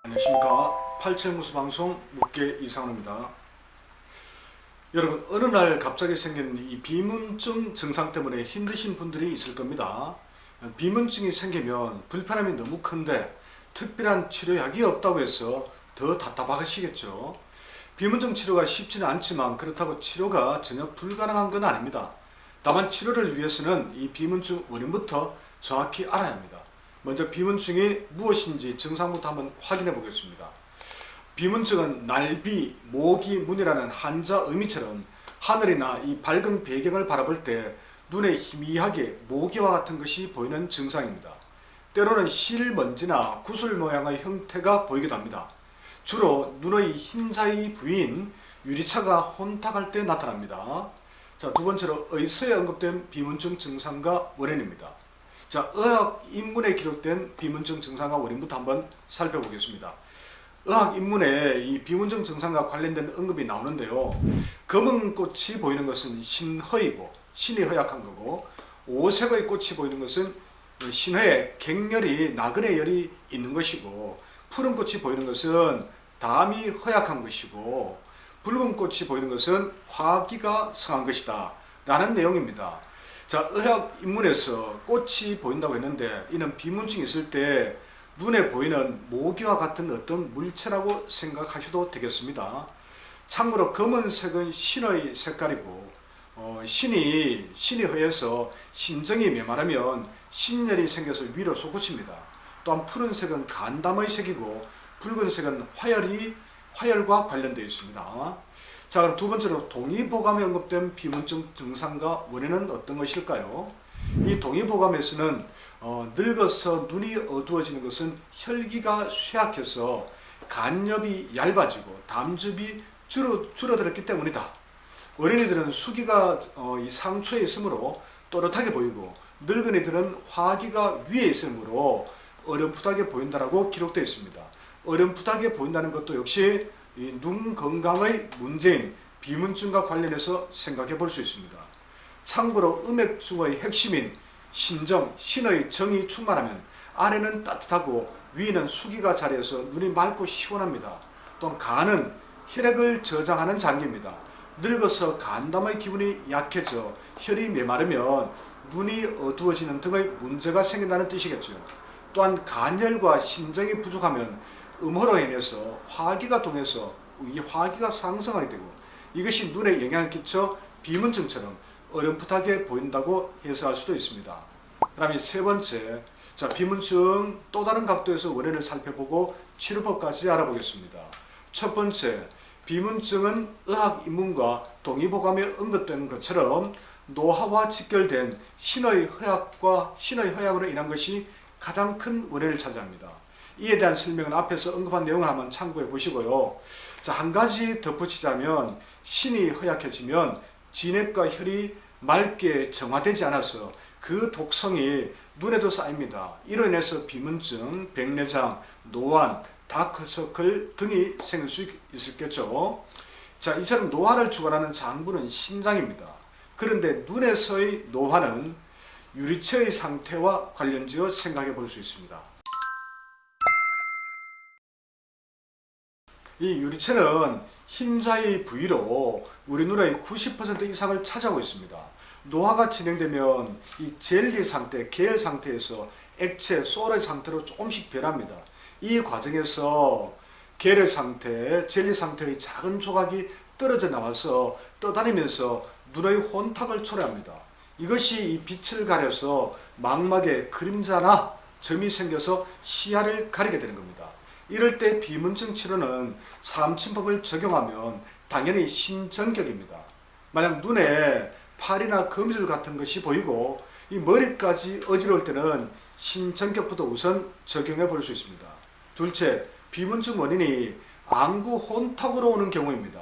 안녕하십니까. 팔체무수방송 묵계 이상훈입니다. 여러분, 어느 날 갑자기 생긴 이 비문증 증상 때문에 힘드신 분들이 있을 겁니다. 비문증이 생기면 불편함이 너무 큰데 특별한 치료약이 없다고 해서 더 답답하시겠죠. 비문증 치료가 쉽지는 않지만 그렇다고 치료가 전혀 불가능한 건 아닙니다. 다만 치료를 위해서는 이 비문증 원인부터 정확히 알아야 합니다. 먼저 비문증이 무엇인지 증상부터 한번 확인해 보겠습니다. 비문증은 날비, 모기, 문이라는 한자 의미처럼 하늘이나 이 밝은 배경을 바라볼 때 눈에 희미하게 모기와 같은 것이 보이는 증상입니다. 때로는 실먼지나 구슬 모양의 형태가 보이기도 합니다. 주로 눈의 흰자의 부위인 유리차가 혼탁할 때 나타납니다. 자, 두 번째로 의서에 언급된 비문증 증상과 원인입니다. 자, 의학인문에 기록된 비문증 증상과 원인부터 한번 살펴보겠습니다. 의학인문에 이 비문증 증상과 관련된 언급이 나오는데요. 검은 꽃이 보이는 것은 신허이고 신이 허약한 거고, 오색의 꽃이 보이는 것은 신허에 갱열이 나그네 열이 있는 것이고, 푸른 꽃이 보이는 것은 담이 허약한 것이고, 붉은 꽃이 보이는 것은 화기가 성한 것이다 라는 내용입니다. 자, 의학인문에서 꽃이 보인다고 했는데 이는 비문증이 있을 때 눈에 보이는 모기와 같은 어떤 물체라고 생각하셔도 되겠습니다. 참고로 검은색은 신의 색깔이고, 신이 허해서 신정이 메마르면 신열이 생겨서 위로 솟구칩니다. 또한 푸른색은 간담의 색이고, 붉은색은 화열과 관련되어 있습니다. 자, 그럼 두 번째로 동의보감에 언급된 비문증 증상과 원인은 어떤 것일까요? 이 동의보감에서는 늙어서 눈이 어두워지는 것은 혈기가 쇠약해서 간엽이 얇아지고 담즙이 줄어들었기 때문이다. 어린이들은 수기가 이 상초에 있으므로 또렷하게 보이고, 늙은이들은 화기가 위에 있으므로 어렴풋하게 보인다라고 기록되어 있습니다. 어렴풋하게 보인다는 것도 역시 이 눈 건강의 문제인 비문증과 관련해서 생각해 볼 수 있습니다. 참고로 음액중의 핵심인 신정, 신의 정이 충만하면 아래는 따뜻하고 위는 수기가 자리해서 눈이 맑고 시원합니다. 또한 간은 혈액을 저장하는 장기입니다. 늙어서 간담의 기분이 약해져 혈이 메마르면 눈이 어두워지는 등의 문제가 생긴다는 뜻이겠죠. 또한 간혈과 신정이 부족하면 음호로 인해서 화기가 동해서 이 화기가 상승하게 되고, 이것이 눈에 영향을 끼쳐 비문증처럼 어렴풋하게 보인다고 해석할 수도 있습니다. 그다음에 세 번째, 자, 비문증 또 다른 각도에서 원인을 살펴보고 치료법까지 알아보겠습니다. 첫 번째, 비문증은 의학인문과 동의보감에 언급된 것처럼 노화와 직결된 신의 허약으로 인한 것이 가장 큰 원인을 차지합니다. 이에 대한 설명은 앞에서 언급한 내용을 한번 참고해 보시고요. 자, 한 가지 덧붙이자면 신이 허약해지면 진액과 혈이 맑게 정화되지 않아서 그 독성이 눈에도 쌓입니다. 이로 인해서 비문증, 백내장, 노안, 다크서클 등이 생길 수 있겠죠. 자, 이처럼 노화를 주관하는 장부는 신장입니다. 그런데 눈에서의 노화는 유리체의 상태와 관련지어 생각해 볼 수 있습니다. 이 유리체는 흰자의 부위로 우리 눈의 90% 이상을 차지하고 있습니다. 노화가 진행되면 이 젤리 상태, 계열 상태에서 액체, 솔의 상태로 조금씩 변합니다. 이 과정에서 계열 상태, 젤리 상태의 작은 조각이 떨어져 나와서 떠다니면서 눈의 혼탁을 초래합니다. 이것이 이 빛을 가려서 망막에 그림자나 점이 생겨서 시야를 가리게 되는 겁니다. 이럴 때 비문증 치료는 삼침법을 적용하면 당연히 신정격입니다. 만약 눈에 팔이나 거미줄 같은 것이 보이고 이 머리까지 어지러울 때는 신정격부터 우선 적용해 볼 수 있습니다. 둘째, 비문증 원인이 안구 혼탁으로 오는 경우입니다.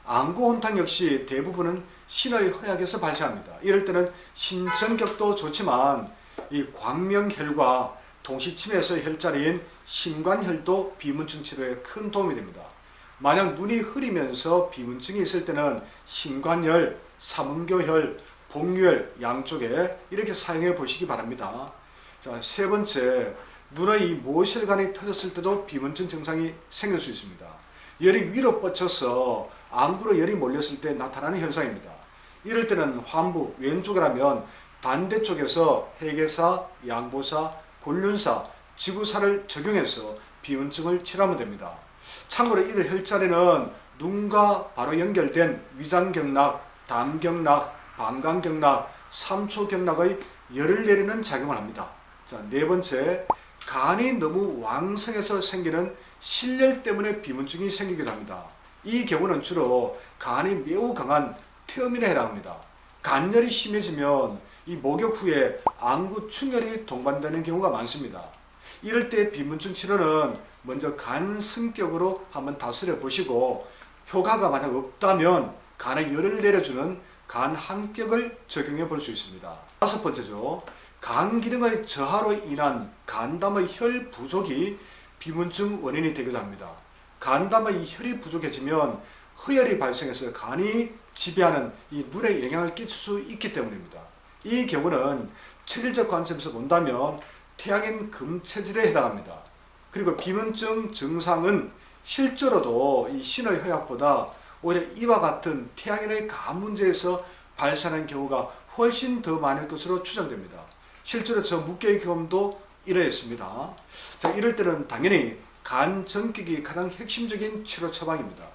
안구 혼탁 역시 대부분은 신의 허약에서 발생합니다. 이럴 때는 신정격도 좋지만 이 광명혈과 동시침해서 혈자리인 심관혈도 비문증 치료에 큰 도움이 됩니다. 만약 눈이 흐리면서 비문증이 있을 때는 신관혈, 삼음교혈, 복유혈 양쪽에 이렇게 사용해 보시기 바랍니다. 자, 세 번째, 눈의 이 모세혈관이 터졌을 때도 비문증 증상이 생길 수 있습니다. 열이 위로 뻗쳐서 안구로 열이 몰렸을 때 나타나는 현상입니다. 이럴 때는 환부, 왼쪽이라면 반대쪽에서 해계사, 양보사, 곤륜사, 지구사를 적용해서 비문증을 치료하면 됩니다. 참고로 이들 혈자리는 눈과 바로 연결된 위장경락, 담경락, 방광경락, 삼초경락의 열을 내리는 작용을 합니다. 자, 네 번째, 간이 너무 왕성해서 생기는 실열 때문에 비문증이 생기기도 합니다. 이 경우는 주로 간이 매우 강한 태음인에 해당합니다. 간열이 심해지면 이 목욕 후에 안구 충혈이 동반되는 경우가 많습니다. 이럴 때 비문증 치료는 먼저 간 성격으로 한번 다스려 보시고 효과가 만약 없다면 간의 열을 내려주는 간 합격을 적용해 볼 수 있습니다. 다섯 번째죠. 간 기능의 저하로 인한 간담의 혈 부족이 비문증 원인이 되기도 합니다. 간담의 혈이 부족해지면 허혈이 발생해서 간이 지배하는 이 눈에 영향을 끼칠 수 있기 때문입니다. 이 경우는 체질적 관점에서 본다면 태양인 금체질에 해당합니다. 그리고 비문증 증상은 실제로도 이 신의 허약보다 오히려 이와 같은 태양인의 간 문제에서 발생하는 경우가 훨씬 더 많을 것으로 추정됩니다. 실제로 저 묵계의 경험도 이러했습니다. 자, 이럴 때는 당연히 간 전격이 가장 핵심적인 치료 처방입니다.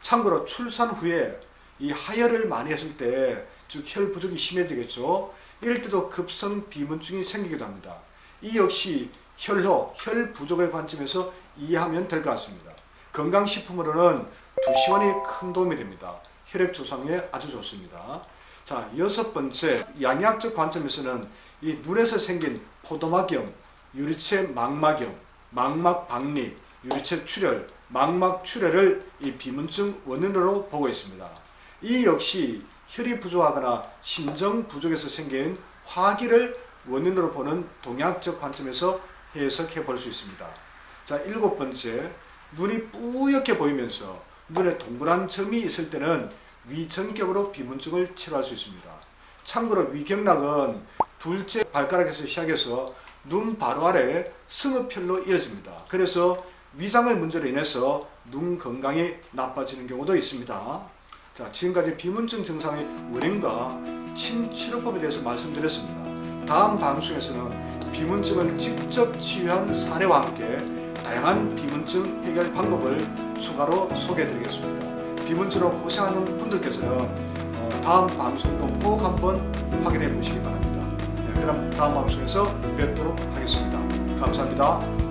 참고로 출산 후에 이 하혈을 많이 했을 때, 즉 혈 부족이 심해지겠죠. 이럴 때도 급성 비문증이 생기기도 합니다. 이 역시 혈호, 혈 부족의 관점에서 이해하면 될 것 같습니다. 건강식품으로는 두시원이 큰 도움이 됩니다. 혈액 조성에 아주 좋습니다. 자, 여섯 번째, 양의학적 관점에서는 이 눈에서 생긴 포도막염, 유리체 망막염, 망막 박리, 유리체 출혈, 망막 출혈을 이 비문증 원인으로 보고 있습니다. 이 역시 혈이 부족하거나 심정 부족에서 생긴 화기를 원인으로 보는 동양적 관점에서 해석해 볼 수 있습니다. 자, 일곱 번째, 눈이 뿌옇게 보이면서 눈에 동그란 점이 있을 때는 위전격으로 비문증을 치료할 수 있습니다. 참고로 위경락은 둘째 발가락에서 시작해서 눈 바로 아래 승읍혈로 이어집니다. 그래서 위장의 문제로 인해서 눈 건강이 나빠지는 경우도 있습니다. 자, 지금까지 비문증 증상의 원인과 침치료법에 대해서 말씀드렸습니다. 다음 방송에서는 비문증을 직접 치유한 사례와 함께 다양한 비문증 해결 방법을 추가로 소개해드리겠습니다. 비문증으로 고생하는 분들께서는 다음 방송도 꼭 한번 확인해 보시기 바랍니다. 네, 그럼 다음 방송에서 뵙도록 하겠습니다. 감사합니다.